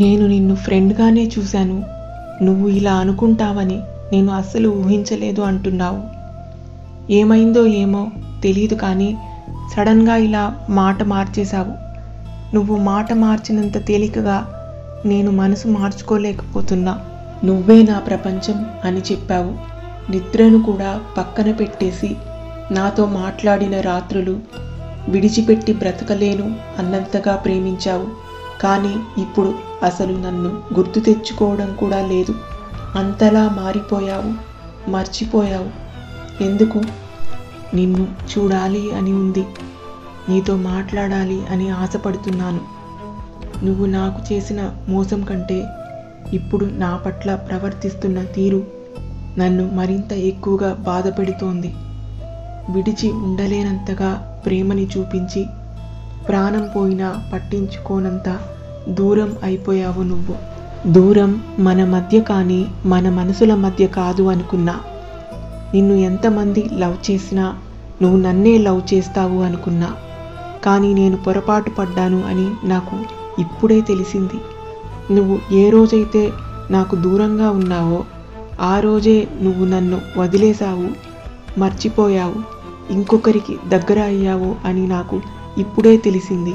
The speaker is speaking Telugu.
నేను నిన్ను ఫ్రెండ్గానే చూశాను, నువ్వు ఇలా అనుకుంటావని నేను అస్సలు ఊహించలేదు అంటున్నావు. ఏమైందో ఏమో తెలీదు, కానీ సడన్గా ఇలా మాట మార్చేశావు. నువ్వు మాట మార్చినంత తేలికగా నేను మనసు మార్చుకోలేకపోతున్నా. నువ్వే నా ప్రపంచం అని చెప్పావు. నిద్రను కూడా పక్కన పెట్టేసి నాతో మాట్లాడిన రాత్రులు విడిచిపెట్టి బ్రతకలేను అన్నంతగా ప్రేమించావు. కానీ ఇప్పుడు అసలు నన్ను గుర్తు తెచ్చుకోవడం కూడా లేదు. అంతలా మారిపోయావు, మర్చిపోయావు. ఎందుకు? నిన్ను చూడాలి అని ఉంది, నీతో మాట్లాడాలి అని ఆశపడుతున్నాను. నువ్వు నాకు చేసిన మోసం కంటే ఇప్పుడు నా పట్ల ప్రవర్తిస్తున్న తీరు నన్ను మరింత ఎక్కువగా బాధపెడుతోంది. విడిచి ఉండలేనంతగా ప్రేమని చూపించి ప్రాణం పోయినా పట్టించుకోనంత దూరం అయిపోయావు నువ్వు. దూరం మన మధ్య కానీ మన మనసుల మధ్య కాదు అనుకున్నా. నిన్ను ఎంతమంది లవ్ చేసినా నువ్వు నన్నే లవ్ చేస్తావు అనుకున్నా. కానీ నేను పొరపాటు పడ్డాను అని నాకు ఇప్పుడే తెలిసింది. నువ్వు ఏ రోజైతే నాకు దూరంగా ఉన్నావో ఆ రోజే నువ్వు నన్ను వదిలేశావు, మర్చిపోయావు, ఇంకొకరికి దగ్గర అయ్యావు అని నాకు ఇప్పుడే తెలిసింది.